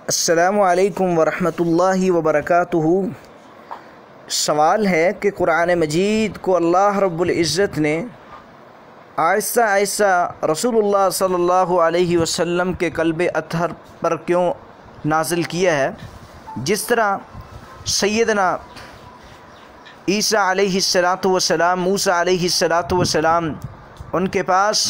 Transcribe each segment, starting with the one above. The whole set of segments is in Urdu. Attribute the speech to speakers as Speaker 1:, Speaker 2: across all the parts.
Speaker 1: السلام علیکم ورحمۃ اللہ وبرکاتہ۔ سوال ہے کہ قرآن مجید کو اللہ رب العزت نے آہستہ آہستہ رسول اللہ صلی اللہ علیہ وسلم کے قلب اطہر پر کیوں نازل کیا ہے؟ جس طرح سیدنا عیسیٰ علیہ السلام موسیٰ علیہ السلام ان کے پاس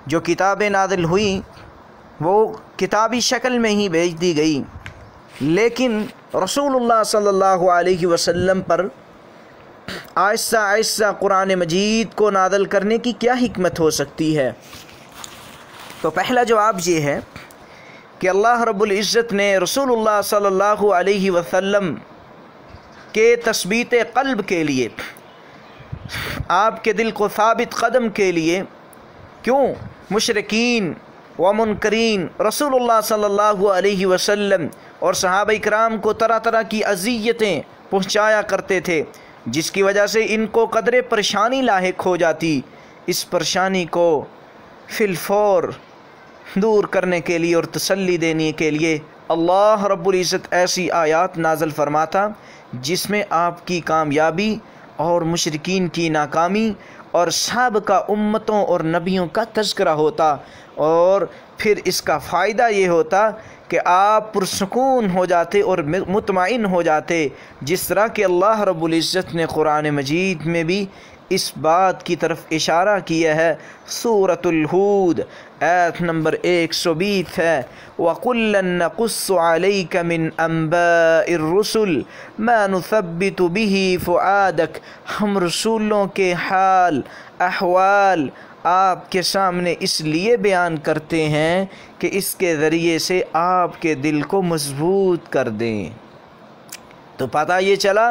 Speaker 1: جو کتابیں نازل ہوئیں وہ کتابی شکل میں ہی بھیج دی گئی، لیکن رسول اللہ صلی اللہ علیہ وسلم پر آہستہ آہستہ قرآن مجید کو نازل کرنے کی کیا حکمت ہو سکتی ہے؟ تو پہلا جواب یہ ہے کہ اللہ رب العزت نے رسول اللہ صلی اللہ علیہ وسلم کے تثبیت قلب کے لیے، آپ کے دل کو ثابت قدم کے لیے، کیوں مشرکین و منکرین رسول اللہ صلی اللہ علیہ وسلم اور صحابہ کرام کو طرح طرح کی اذیتیں پہنچایا کرتے تھے، جس کی وجہ سے ان کو قدر پریشانی لاحق ہو جاتی، اس پریشانی کو فی الفور دور کرنے کے لیے اور تسلی دینے کے لیے اللہ رب العزت ایسی آیات نازل فرماتا جس میں آپ کی کامیابی اور مشرکین کی ناکامی اور سابقہ امتوں اور نبیوں کا تذکرہ ہوتا، اور پھر اس کا فائدہ یہ ہوتا کہ آپ پرسکون ہو جاتے اور مطمئن ہو جاتے، جس طرح کہ اللہ رب العزت نے قرآن مجید میں بھی اس بات کی طرف اشارہ کیا ہے۔ سورۃ الہود آیت نمبر 120 ہے، وَقُلًّا نَّقُصُّ عَلَيْكَ مِنْ أَنبَاءِ الرُّسُلِ مَا نُثَبِّتُ بِهِ فُؤَادَكَ، ہم رسولوں کے حال احوال آپ کے سامنے اس لیے بیان کرتے ہیں کہ اس کے ذریعے سے آپ کے دل کو مضبوط کر دیں۔ تو پتہ یہ چلا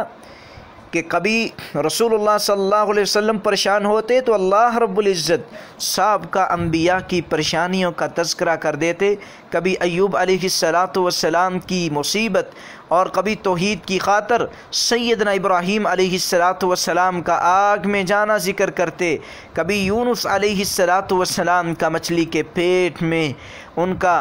Speaker 1: کہ کبھی رسول اللہ صلی اللہ علیہ وسلم پریشان ہوتے تو اللہ رب العزت سابقہ انبیاء کی پریشانیوں کا تذکرہ کر دیتے، کبھی ایوب علیہ السلام کی مصیبت، اور کبھی توحید کی خاطر سیدنا ابراہیم علیہ السلام کا آگ میں جانا ذکر کرتے، کبھی یونس علیہ السلام کا مچھلی کے پیٹ میں ان کا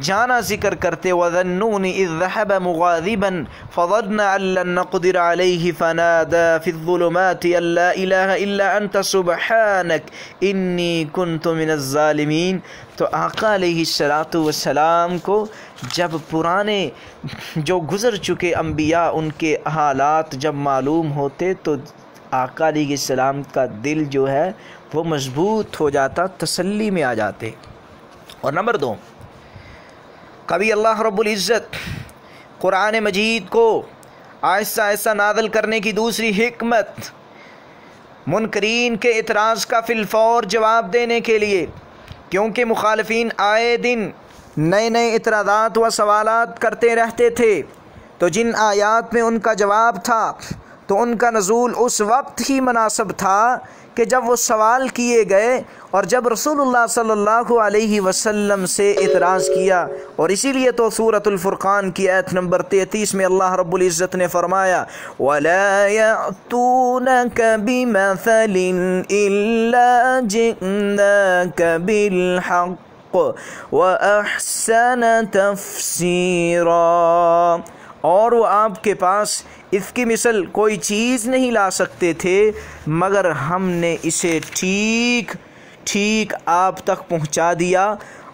Speaker 1: جانا ذکر کرتے، وَذَنُّونِ إِذْ ذَهَبَ مُغَاضِبًا فَظَنَّ أَن لَّن نَّقْدِرَ عَلَيْهِ فَنَادَىٰ فِي الظُّلُمَاتِ أَن لَّا إِلَٰهَ إِلَّا أَنتَ سُبْحَانَكَ إِنِّي كُنتُ مِنَ الظَّالِمِينَ۔ تو آقا علیہ السلام کو جب پرانے جو گزر چکے انبیاء ان کے حالات جب معلوم ہوتے تو آقا علیہ السلام کا دل جو ہے وہ مضبوط ہو جاتا، تسلی میں آ جاتے۔ اور نمبر 2، کبھی اللہ رب العزت قرآن مجید کو آہستہ آہستہ نازل کرنے کی دوسری حکمت منکرین کے اعتراض کا فی الفور جواب دینے کے لیے، کیونکہ مخالفین آئے دن نئے نئے اعتراضات و سوالات کرتے رہتے تھے، تو جن آیات میں ان کا جواب تھا تو ان کا نزول اس وقت ہی مناسب تھا کہ جب وہ سوال کیے گئے اور جب رسول اللہ صلی اللہ علیہ وسلم سے اعتراض کیا، اور اسی لیے تو سورۃ الفرقان کی آیت نمبر 33 میں اللہ رب العزت نے فرمایا وَلَا يَأْتُونَكَ بِمَثَلٍ إِلَّا جِئْنَاكَ بِالْحَقِّ وَأَحْسَنَ تَفْسِيرًا، اور وہ آپ کے پاس اس کی مثل کوئی چیز نہیں لا سکتے تھے مگر ہم نے اسے ٹھیک آپ تک پہنچا دیا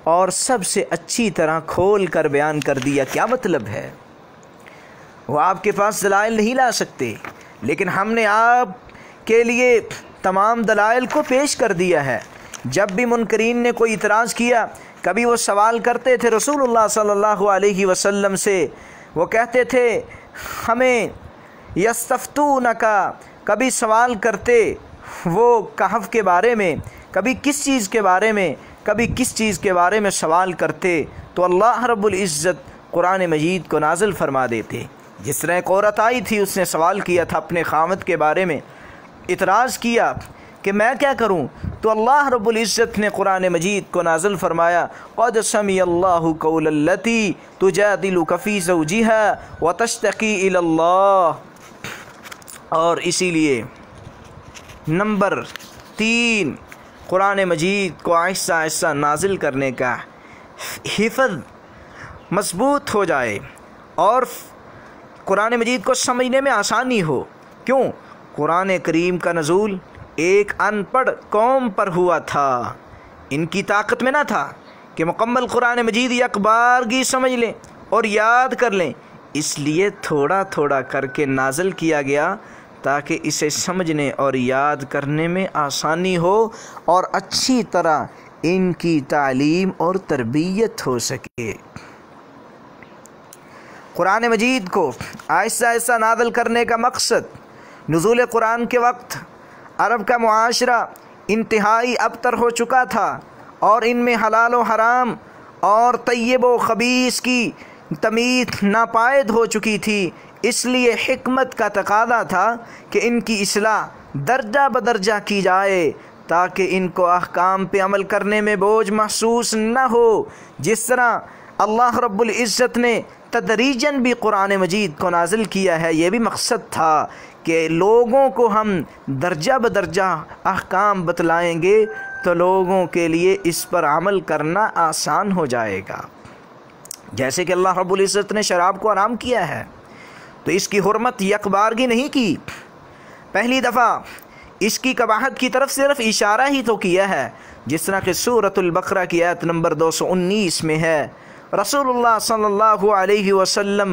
Speaker 1: اور سب سے اچھی طرح کھول کر بیان کر دیا۔ کیا مطلب ہے؟ وہ آپ کے پاس دلائل نہیں لا سکتے، لیکن ہم نے آپ کے لیے تمام دلائل کو پیش کر دیا ہے۔ جب بھی منکرین نے کوئی اعتراض کیا، کبھی وہ سوال کرتے تھے رسول اللہ صلی اللہ علیہ وسلم سے، وہ کہتے تھے ہمیں یستفتونک، کبھی سوال کرتے وہ کہف کے بارے میں، کبھی کس چیز کے بارے میں، کبھی کس چیز کے بارے میں سوال کرتے تو اللہ رب العزت قرآن مجید کو نازل فرما دیتے۔ جس طرح ایک عورت آئی تھی، اس نے سوال کیا تھا اپنے خاوند کے بارے میں، اعتراض کیا کہ میں کیا کروں، تو اللہ رب العزت نے قرآن مجید کو نازل فرمایا قد سمع اللہ قول التی تجادلک فی زوجہا وتشتکی الی اللہ۔ اور اسی لیے نمبر 3، قرآن مجید کو آہستہ آہستہ نازل کرنے کا حفظ مضبوط ہو جائے اور قرآن مجید کو سمجھنے میں آسانی ہو۔ کیوں؟ قرآن کریم کا نزول ایک ان پڑھ قوم پر ہوا تھا، ان کی طاقت میں نہ تھا کہ مکمل قرآن مجید یک بارگی سمجھ لیں اور یاد کر لیں، اس لیے تھوڑا تھوڑا کر کے نازل کیا گیا تاکہ اسے سمجھنے اور یاد کرنے میں آسانی ہو اور اچھی طرح ان کی تعلیم اور تربیت ہو سکے۔ قرآن مجید کو آہستہ آہستہ نازل کرنے کا مقصد، نزول قرآن کے وقت عرب کا معاشرہ انتہائی ابتر ہو چکا تھا اور ان میں حلال و حرام اور طیب و خبیث کی تمیز ناپائید ہو چکی تھی، اس لیے حکمت کا تقاضا تھا کہ ان کی اصلاح درجہ بدرجہ کی جائے تاکہ ان کو احکام پہ عمل کرنے میں بوجھ محسوس نہ ہو۔ جس طرح اللہ رب العزت نے تدریجاً بھی قرآن مجید کو نازل کیا ہے، یہ بھی مقصد تھا کہ لوگوں کو ہم درجہ بدرجہ احکام بتلائیں گے تو لوگوں کے لیے اس پر عمل کرنا آسان ہو جائے گا۔ جیسے کہ اللہ رب العزت نے شراب کو حرام کیا ہے تو اس کی حرمت یک بارگی نہیں کی، پہلی دفعہ اس کی قباحت کی طرف صرف اشارہ ہی تو کیا ہے، جس طرح کہ سورۃ البقرہ کی آیت نمبر 219 میں ہے۔ رسول اللہ صلی اللہ علیہ وسلم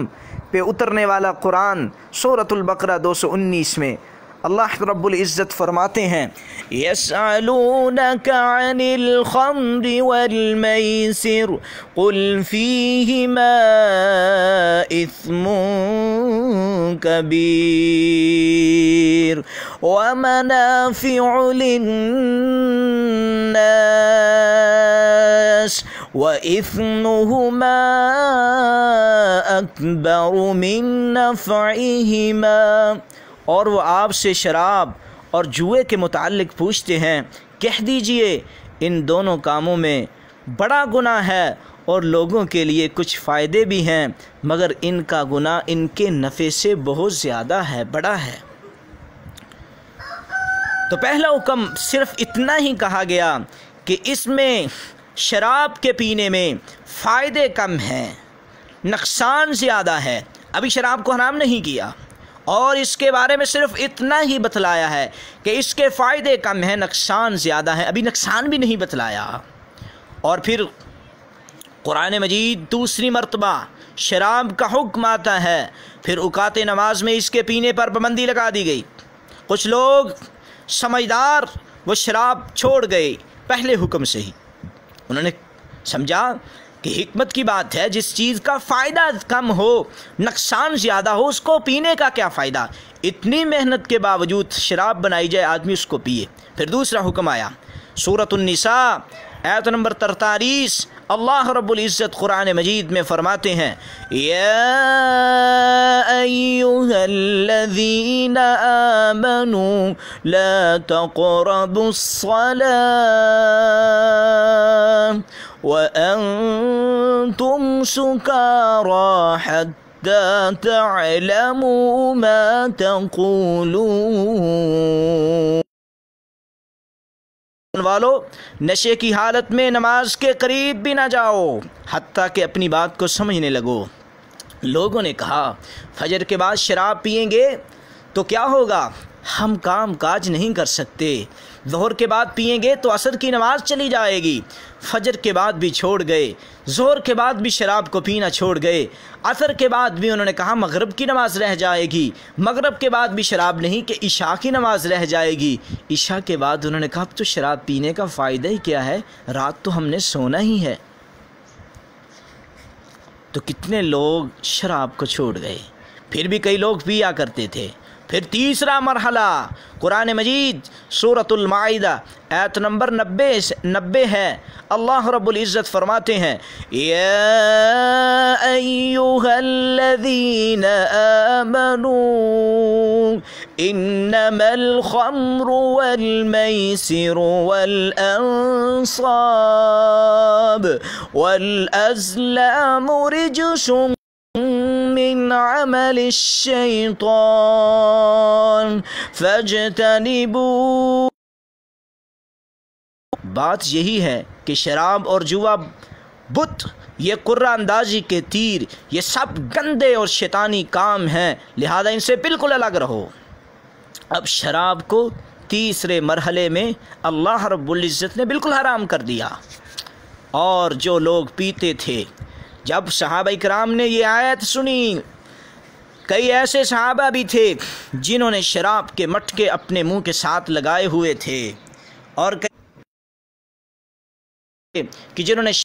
Speaker 1: پہ اترنے والا قرآن سورۃ البقرہ 219 میں اللہ رب العزت فرماتے ہیں، يَسْأَلُونَكَ عَنِ الْخَمْرِ وَالْمَيْسِرِ قُلْ فِيهِمَا إِثْمٌ كَبِيرٌ وَمَنَافِعُ لِلنَّاسِ وَإِثْمُهُمَا أَكْبَرُ مِن نَّفْعِهِمَا۔ اور وہ آپ سے شراب اور جوئے کے متعلق پوچھتے ہیں، کہہ دیجئے ان دونوں کاموں میں بڑا گناہ ہے اور لوگوں کے لیے کچھ فائدے بھی ہیں، مگر ان کا گناہ ان کے نفع سے بہت زیادہ ہے، بڑا ہے۔ تو پہلا حکم صرف اتنا ہی کہا گیا کہ اس میں شراب کے پینے میں فائدے کم ہیں، نقصان زیادہ ہے۔ ابھی شراب کو حرام نہیں کیا اور اس کے بارے میں صرف اتنا ہی بتلایا ہے کہ اس کے فائدے کم ہیں، نقصان زیادہ ہیں، ابھی نقصان بھی نہیں بتلایا۔ اور پھر قرآن مجید دوسری مرتبہ شراب کا حکم آتا ہے، پھر اوقات نماز میں اس کے پینے پر پابندی لگا دی گئی۔ کچھ لوگ سمجھدار وہ شراب چھوڑ گئے پہلے حکم سے ہی، انہوں نے سمجھا کہ حکمت کی بات ہے، جس چیز کا فائدہ کم ہو نقصان زیادہ ہو اس کو پینے کا کیا فائدہ، اتنی محنت کے باوجود شراب بنائی جائے آدمی اس کو پیے۔ پھر دوسرا حکم آیا سورۃ النساء آیت نمبر 43، اللہ رب العزت قرآن مجید میں فرماتے ہیں، یا ایھا الذین آمنوا لا تقربوا الصلاة وأنتم سكارى حتى تعلموا ما تقولون۔ والو نشے کی حالت میں نماز کے قریب بھی نہ جاؤ حتیٰ کہ اپنی بات کو سمجھنے لگو۔ لوگوں نے کہا فجر کے بعد شراب پئیں گے تو کیا ہوگا، ہم کام کاج نہیں کر سکتے، ظہر کے بعد پئیں گے تو عصر کی نماز چلی جائے گی، فجر کے بعد بھی چھوڑ گئے، ظہر کے بعد بھی شراب کو پینا چھوڑ گئے، عصر کے بعد بھی انہوں نے کہا مغرب کی نماز رہ جائے گی، مغرب کے بعد بھی شراب نہیں کہ عشاء کی نماز رہ جائے گی، عشاء کے بعد انہوں نے کہا اب تو شراب پینے کا فائدہ ہی کیا ہے، رات تو ہم نے سونا ہی ہے۔ تو کتنے لوگ شراب کو چھوڑ گئے، پھر بھی کئی لوگ پیا کرتے تھے۔ پھر تیسرا مرحلہ قرآن مجید سورۃ المائدہ آیت نمبر 90 ہے، اللہ رب العزت فرماتے ہیں، یا ایھا الذین آمنوا انما الخمر والمیسر والانصاب والازلام رجس من عمل الشیطان فاجتنبوه۔ بات یہی ہے کہ شراب اور جوا بت، یہ قرہ اندازی کے تیر، یہ سب گندے اور شیطانی کام ہیں، لہذا ان سے بالکل الگ رہو۔ اب شراب کو تیسرے مرحلے میں اللہ رب العزت نے بالکل حرام کر دیا۔ اور جو لوگ پیتے تھے، جب صحابہ کرام نے یہ آیت سنی، کئی ایسے صحابہ بھی تھے جنہوں نے شراب کے مٹکے اپنے منہ کے ساتھ لگائے ہوئے تھے، اور کہ جنہوں نے